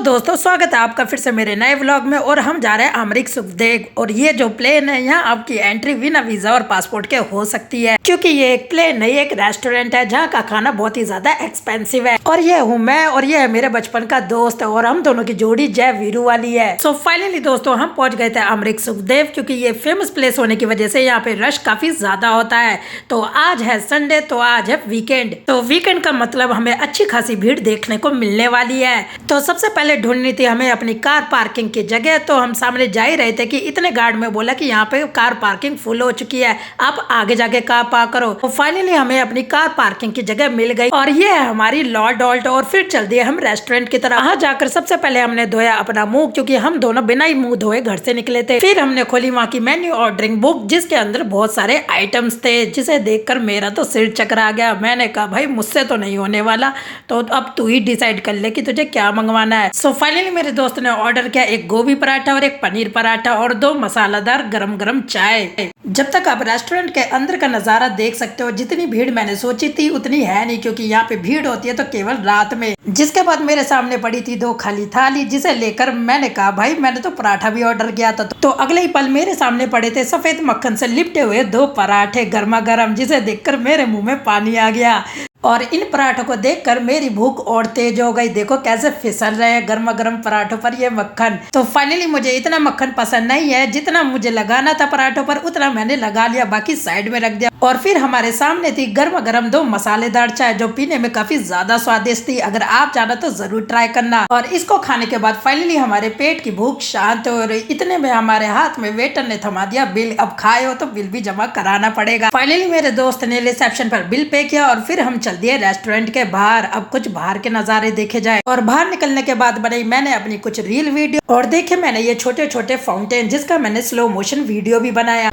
दोस्तों स्वागत है आपका फिर से मेरे नए व्लॉग में। और हम जा रहे हैं अमरीक सुखदेव। और ये जो प्लेन है यहाँ आपकी एंट्री बिना वीजा और पासपोर्ट के हो सकती है, क्योंकि ये एक प्लेन नहीं एक रेस्टोरेंट है जहाँ का खाना बहुत ही ज्यादा एक्सपेंसिव है। और ये हूँ मैं और ये है मेरे बचपन का दोस्त और हम दोनों की जोड़ी जय वीरू वाली है। सो फाइनली दोस्तों हम पहुंच गए थे अमरीक सुखदेव, क्योंकि ये फेमस प्लेस होने की वजह से यहाँ पे रश काफी ज्यादा होता है। तो आज है संडे, तो आज है वीकेंड। तो वीकेंड का मतलब हमें अच्छी खासी भीड़ देखने को मिलने वाली है। तो सबसे पहले ढूंढनी थी हमें अपनी कार पार्किंग की जगह। तो हम सामने जा ही रहे थे कि इतने गार्ड में बोला कि यहाँ पे कार पार्किंग फुल हो चुकी है, आप आगे जाके कार पार्क करो। तो फाइनली हमें अपनी कार पार्किंग की जगह मिल गई और ये है हमारी लॉ डॉल्ट। और फिर चल दिए हम रेस्टोरेंट की तरफ। वहाँ जाकर सबसे पहले हमने धोया अपना मुंह, क्योंकि हम दोनों बिना ही मुंह धोए घर से निकले थे। फिर हमने खोली वहाँ की मेन्यू और ड्रिंक बुक, जिसके अंदर बहुत सारे आइटम्स थे, जिसे देखकर मेरा तो सिर चकरा गया। मैंने कहा भाई मुझसे तो नहीं होने वाला, तो अब तू ही डिसाइड कर ले कि तुझे क्या मंगवाना है। सो फाइनली मेरे दोस्त ने ऑर्डर किया एक गोभी पराठा और एक पनीर पराठा और 2 मसालेदार गरम गरम चाय। जब तक आप रेस्टोरेंट के अंदर का नजारा देख सकते हो, जितनी भीड़ मैंने सोची थी उतनी है नहीं, क्योंकि यहाँ पे भीड़ होती है तो केवल रात में। जिसके बाद मेरे सामने पड़ी थी 2 खाली थाली, जिसे लेकर मैंने कहा भाई मैंने तो पराठा भी ऑर्डर किया था। तो अगले ही पल मेरे सामने पड़े थे सफेद मक्खन से लिपटे हुए 2 पराठे गर्मा गर्म, जिसे देखकर मेरे मुंह में पानी आ गया। और इन पराठों को देखकर मेरी भूख और तेज हो गई। देखो कैसे फिसल रहे हैं गर्मा गर्म पराठों पर ये मक्खन। तो फाइनली मुझे इतना मक्खन पसंद नहीं है, जितना मुझे लगाना था पराठों पर उतना मैंने लगा लिया, बाकी साइड में रख दिया। और फिर हमारे सामने थी गर्मा गर्म 2 मसालेदार चाय, जो पीने में काफी ज्यादा स्वादिष्ट थी। अगर आप जाना तो जरूर ट्राई करना। और इसको खाने के बाद फाइनली हमारे पेट की भूख शांत हो रही। इतने में हमारे हाथ में वेटर ने थमा दिया बिल। अब खाए हो तो बिल भी जमा कराना पड़ेगा। फाइनली मेरे दोस्त ने रिसेप्शन पर बिल पे किया और फिर हम चल दिए रेस्टोरेंट के बाहर। अब कुछ बाहर के नजारे देखे जाए। और बाहर निकलने के बाद बनाई मैंने अपनी कुछ रील वीडियो और देखे मैंने ये छोटे छोटे फाउंटेन, जिसका मैंने स्लो मोशन वीडियो भी बनाया।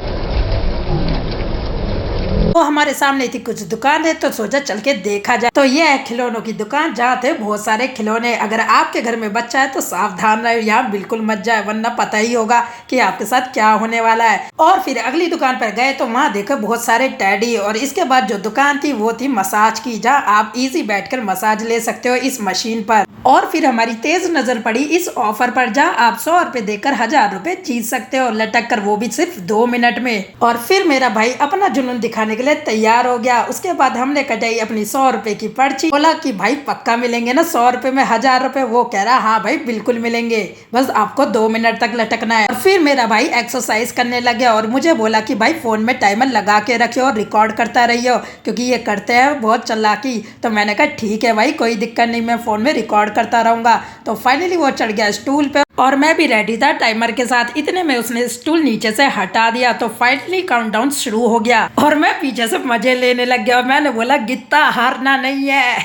तो हमारे सामने थी कुछ दुकान है, तो सोचा चल के देखा जाए। तो ये है खिलौनों की दुकान, जहाँ थे बहुत सारे खिलौने। अगर आपके घर में बच्चा है तो सावधान रहे, यहाँ बिल्कुल मत जाए, वरना पता ही होगा कि आपके साथ क्या होने वाला है। और फिर अगली दुकान पर गए तो वहाँ देखो बहुत सारे टैडी। और इसके बाद जो दुकान थी वो थी मसाज की, जहाँ आप इजी बैठकर मसाज ले सकते हो इस मशीन पर। और फिर हमारी तेज नजर पड़ी इस ऑफर पर, जहाँ आप 100 रुपए देकर 1000 रुपए जीत सकते हो लटक कर, वो भी सिर्फ 2 मिनट में। और फिर मेरा भाई अपना जुनून दिखाने के लिए तैयार हो गया। उसके बाद हमने कटाई अपनी 100 रुपए की पर्ची। बोला कि भाई पक्का मिलेंगे ना 100 रुपए में 1000 रुपए? वो कह रहा हाँ भाई बिल्कुल मिलेंगे, बस आपको 2 मिनट तक लटकना है। और फिर मेरा भाई एक्सरसाइज करने लगे और मुझे बोला कि भाई फोन में टाइमर लगा के रखियो और रिकॉर्ड करता रहियो, क्योंकि ये करते हैं बहुत चालाकी। तो मैंने कहा ठीक है भाई कोई दिक्कत नहीं, मैं फोन में रिकॉर्ड करता रहूंगा। तो फाइनली वो चढ़ गया स्टूल पे और मैं भी रेडी था टाइमर के साथ। इतने में उसने स्टूल नीचे से हटा दिया। तो फाइनली काउंटडाउन शुरू हो गया और मैं पीछे से मजे लेने लग गया। और मैंने बोला गित्ता हारना नहीं है,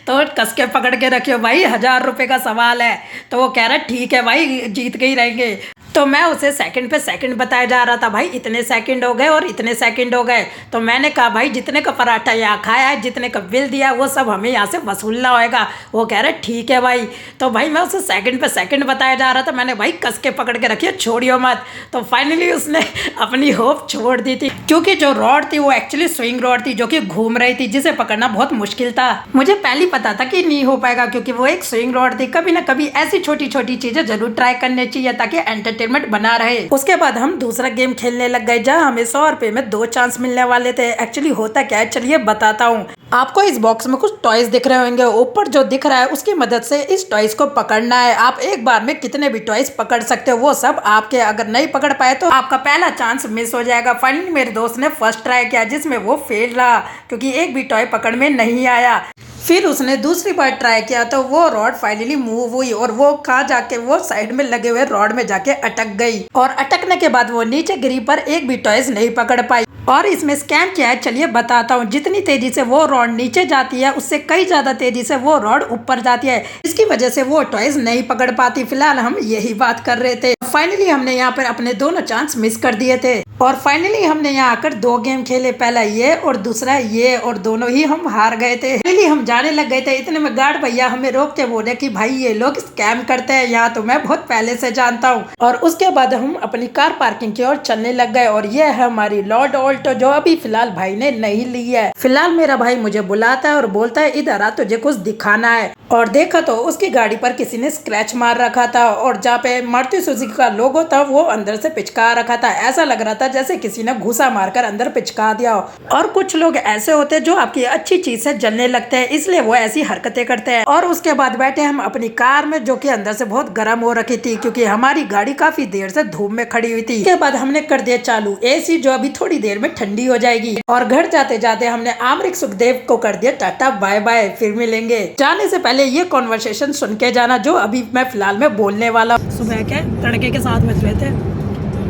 तो कस के पकड़ के रखियो भाई, 1000 रुपए का सवाल है। तो वो कह रहा ठीक है भाई जीत के ही रहेंगे। तो मैं उसे सेकंड पे सेकंड बताया जा रहा था, भाई इतने सेकंड हो गए और इतने सेकंड हो गए। तो मैंने कहा भाई जितने का पराठा यहाँ खाया है, जितने का बिल दिया, वो सब हमें यहाँ से वसूलना होगा। वो कह रहे ठीक है भाई। तो भाई मैं उसे सेकंड पे सेकंड बताया जा रहा था। मैंने भाई कस के पकड़ के रखिए, छोड़ियो मत। तो फाइनली उसने अपनी होप छोड़ दी थी, क्योंकि जो रॉड थी वो एक्चुअली स्विंग रॉड थी, जो कि घूम रही थी, जिसे पकड़ना बहुत मुश्किल था। मुझे पहले पता था कि नहीं हो पाएगा, क्योंकि वो एक स्विंग रॉड थी। कभी ना कभी ऐसी छोटी छोटी चीजें जरूर ट्राई करनी चाहिए, ताकि एंटरटेनमेंट बना रहे। उसके बाद हम दूसरा गेम खेलने लग गए, जहाँ हमें 100 रुपए में 2 चांस मिलने वाले थे। एक्चुअली होता क्या है चलिए बताता हूँ आपको। इस बॉक्स में कुछ टॉयज दिख रहे होंगे, ऊपर जो दिख रहा है उसकी मदद से इस टॉयज को पकड़ना है। आप एक बार में कितने भी टॉयज पकड़ सकते हो, वो सब आपके। अगर नहीं पकड़ पाए तो आपका पहला चांस मिस हो जाएगा। फाइनली मेरे दोस्त ने फर्स्ट ट्राई किया, जिसमें वो फेल रहा, क्योंकि एक भी टॉय पकड़ में नहीं आया। फिर उसने दूसरी बार ट्राई किया तो वो रॉड फाइनली मूव हुई और वो कहाँ जाके वो साइड में लगे हुए रॉड में जाके अटक गई। और अटकने के बाद वो नीचे गिरी, पर एक भी टॉयज नहीं पकड़ पाई। और इसमें स्कैम क्या है चलिए बताता हूँ। जितनी तेजी से वो रॉड नीचे जाती है, उससे कई ज्यादा तेजी से वो रॉड ऊपर जाती है, इसकी वजह से वो टॉयज नहीं पकड़ पाती। फिलहाल हम यही बात कर रहे थे। फाइनली हमने यहाँ पर अपने दोनों चांस मिस कर दिए थे। और फाइनली हमने यहाँ आकर 2 गेम खेले, पहला ये और दूसरा ये, और दोनों ही हम हार गए थे। फाइनली हम जाने लग गए थे, इतने में गार्ड भैया हमें रोक के बोले कि भाई ये लोग स्कैम करते हैं, यहाँ तो मैं बहुत पहले से जानता हूँ। और उसके बाद हम अपनी कार पार्किंग की ओर चलने लग गए। और ये है हमारी लॉर्ड ऑल्टो, जो अभी फिलहाल भाई ने नहीं ली है। फिलहाल मेरा भाई मुझे बुलाता है और बोलता है इधर आ, तुझे कुछ दिखाना है। और देखा तो उसकी गाड़ी पर किसी ने स्क्रैच मार रखा था, और जहाँ पे मारुति सुजुकी का लोगो था वो अंदर से पिचका रखा था। ऐसा लग रहा था जैसे किसी ने घुसा मारकर अंदर पिचका दिया हो। और कुछ लोग ऐसे होते हैं जो आपकी अच्छी चीज से जलने लगते हैं, इसलिए वो ऐसी हरकतें करते हैं। और उसके बाद बैठे हम अपनी कार में, जो कि अंदर से बहुत गर्म हो रखी थी, क्योंकि हमारी गाड़ी काफी देर से धूप में खड़ी हुई थी। उसके बाद हमने कर दिया चालू एसी, जो अभी थोड़ी देर में ठंडी हो जाएगी। और घर जाते जाते हमने आमरिक सुखदेव को कर दिया टाटा बाय बाय, फिर मिलेंगे। जाने से पहले ये कॉन्वर्सेशन सुन के जाना जो अभी मैं फिलहाल में बोलने वाला। सुबह के तड़के के 7 बज रहे थे,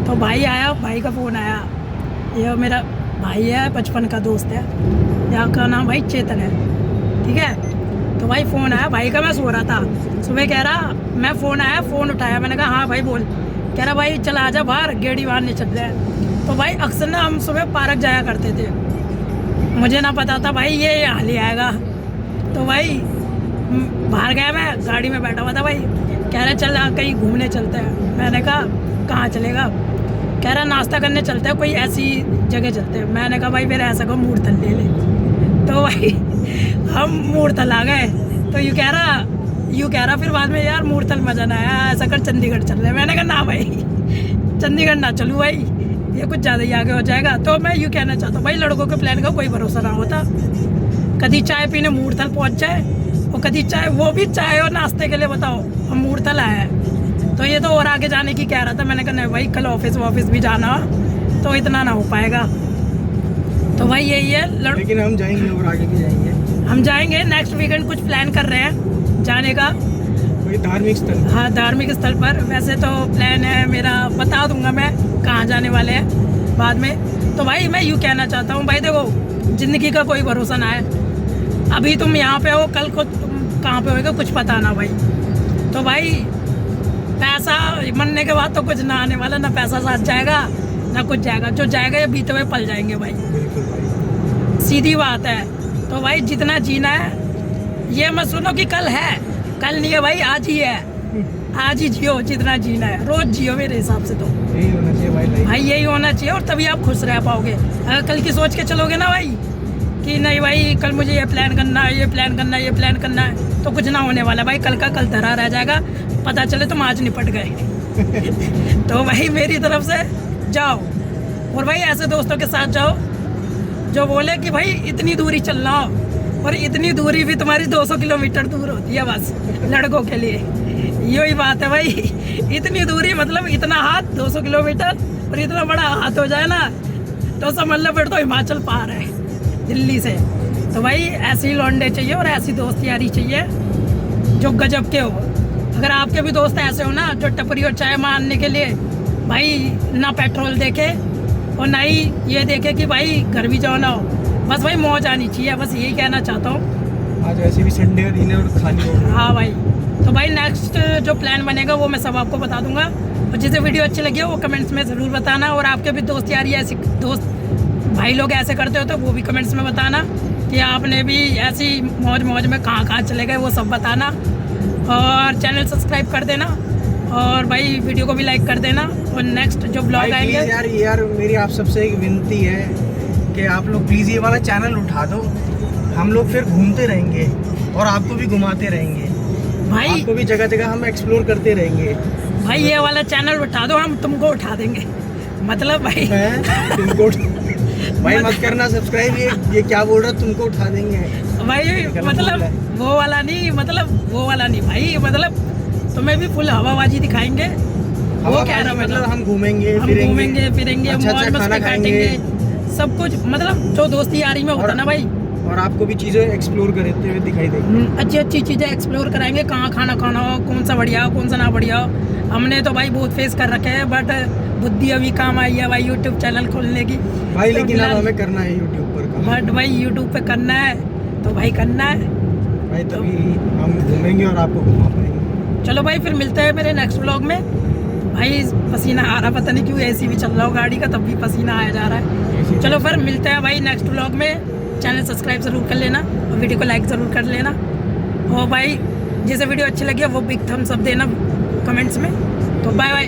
तो भाई आया, भाई का फोन आया। ये मेरा भाई है, बचपन का दोस्त है, यहाँ का नाम भाई चेतन है, ठीक है। तो भाई फ़ोन आया भाई का, मैं सो रहा था। सुबह कह रहा, मैं फ़ोन आया, फ़ोन उठाया, मैंने कहा हाँ भाई बोल। कह रहा भाई चला आजा बाहर, गेड़ी बाहर नहीं चल रहा है। तो भाई अक्सर ना हम सुबह पार्क जाया करते थे, मुझे ना पता था भाई ये यहाँ ले आएगा। तो भाई बाहर गया, मैं गाड़ी में बैठा हुआ था। भाई कह रहा चल कहीं घूमने चलते हैं। मैंने कहा कहाँ चलेगा? कह रहा नाश्ता करने चलते हैं, कोई ऐसी जगह चलते हैं। मैंने कहा भाई मेरा ऐसा को मूर्थल ले ले। तो भाई हम मूर्थल आ गए। तो यूँ कह रहा फिर बाद में यार मूर्थल मजा ना आया, ऐसा कर चंडीगढ़ चल रहे। मैंने कहा ना भाई चंडीगढ़ ना चलूँ भाई, ये कुछ ज़्यादा ही आगे हो जाएगा। तो मैं यूँ कहना चाहता हूँ भाई लड़कों के प्लान का कोई भरोसा ना होता। कभी चाय पीने मूर्थल पहुँच जाए, और कभी चाय, वो भी चाय और नाश्ते के लिए बताओ हम मूर्थल आए हैं। तो ये तो और आगे जाने की कह रहा था। मैंने कहा नहीं भाई कल ऑफिस भी जाना, तो इतना ना हो पाएगा। तो भाई यही है, लेकिन हम जाएंगे और आगे भी जाएंगे। हम जाएंगे नेक्स्ट वीकेंड, कुछ प्लान कर रहे हैं जाने का, कोई धार्मिक स्थल। हाँ धार्मिक स्थल पर। वैसे तो प्लान है मेरा, बता दूंगा मैं कहाँ जाने वाले हैं बाद में। तो भाई मैं यूँ कहना चाहता हूँ भाई देखो, ज़िंदगी का कोई भरोसा ना है। अभी तुम यहाँ पे हो, कल को तुम कहाँ पे होगा कुछ पता ना भाई। तो भाई पैसा मरने के बाद तो कुछ ना आने वाला, ना पैसा साथ जाएगा ना कुछ जाएगा। जो जाएगा ये बीते हुए पल जाएंगे भाई, सीधी बात है। तो भाई जितना जीना है, ये मत सुनो कि कल है, कल नहीं है भाई, आज ही है। आज ही जियो जितना जीना है, रोज जियो मेरे हिसाब से। तो यही होना चाहिए भाई, यही होना चाहिए, और तभी आप खुश रह पाओगे। अगर कल की सोच के चलोगे ना भाई कि नहीं भाई कल मुझे ये प्लान करना है, ये प्लान करना है, ये प्लान करना है, तो कुछ ना होने वाला भाई। कल का कल धरा रह जाएगा, पता चले तुम आज निपट गए। तो भाई मेरी तरफ से जाओ, और भाई ऐसे दोस्तों के साथ जाओ जो बोले कि भाई इतनी दूरी चलना हो, और इतनी दूरी भी तुम्हारी 200 किलोमीटर दूर होती है बस लड़कों के लिए। यही बात है भाई, इतनी दूरी मतलब इतना हाथ 200 किलोमीटर, और इतना बड़ा हाथ हो जाए ना तो समझ लो फिर तो हिमाचल पार है दिल्ली से। तो भाई ऐसी लौंडे चाहिए और ऐसी दोस्त यारी चाहिए जो गजब के हो। अगर आपके भी दोस्त ऐसे हो ना जो टपरी और चाय मारने के लिए भाई ना पेट्रोल देखे और ना ही ये देखे कि भाई घर भी जाओ ना हो, बस भाई मौज आनी चाहिए, बस यही कहना चाहता हूँ। आज वैसे भी संडे का दिन है और खाली हो। हाँ भाई, तो भाई नेक्स्ट जो प्लान बनेगा वो मैं सब आपको बता दूंगा, और जिसे वीडियो अच्छी लगी हो वो कमेंट्स में ज़रूर बताना। और आपके भी दोस्त यारी ऐसी दोस्त भाई लोग ऐसे करते हो तो वो भी कमेंट्स में बताना कि आपने भी ऐसी मौज में कहाँ चले गए, वो सब बताना। और चैनल सब्सक्राइब कर देना, और भाई वीडियो को भी लाइक कर देना। और नेक्स्ट जो ब्लॉग आएंगे यार मेरी आप सबसे एक विनती है कि आप लोग प्लीज़ ये वाला चैनल उठा दो, हम लोग फिर घूमते रहेंगे और आपको भी घुमाते रहेंगे भाई, आपको भी जगह जगह हम एक्सप्लोर करते रहेंगे भाई। ये वाला चैनल उठा दो, हम तुमको उठा देंगे, मतलब भाई तुमको भाई मत करना सब्सक्राइब, ये क्या बोल रहा, तुमको उठा देंगे भाई, मतलब वो वाला नहीं, मतलब वो वाला नहीं भाई, मतलब तुम्हें भी फुल हवाबाजी दिखाएंगे। वो कह रहा मतलब हम घूमेंगे फिरेंगे, मौज मस्ती काटेंगे, सब कुछ, मतलब जो दोस्ती यारी में होता ना भाई। और आपको भी चीज़ें एक्सप्लोर करते हुए दिखाई देंगी, अच्छी चीज़ें एक्सप्लोर कराएंगे, कहाँ खाना हो, कौन सा बढ़िया हो, कौन सा ना बढ़िया हो। हमने तो भाई बहुत फेस कर रखे हैं, बट बुद्धि अभी काम आई है भाई यूट्यूब चैनल खोलने की भाई। तो लेकिन अब हमें करना है यूट्यूब पर, बट भाई यूट्यूब पे करना है तो भाई करना है भाई, तभी हम घूमेंगे और आपको घुमा पाएंगे। चलो भाई फिर मिलते हैं मेरे नेक्स्ट व्लॉग में। भाई पसीना आ रहा, पता नहीं क्यों, एसी भी चल रहा हो गाड़ी का तब भी पसीना आया जा रहा है। चलो फिर मिलते हैं भाई नेक्स्ट व्लॉग में। चैनल सब्सक्राइब ज़रूर कर लेना और वीडियो को लाइक ज़रूर कर लेना। और भाई जिसे वीडियो अच्छी लगी वो बिग थम्स अप देना कमेंट्स में। तो बाय बाय।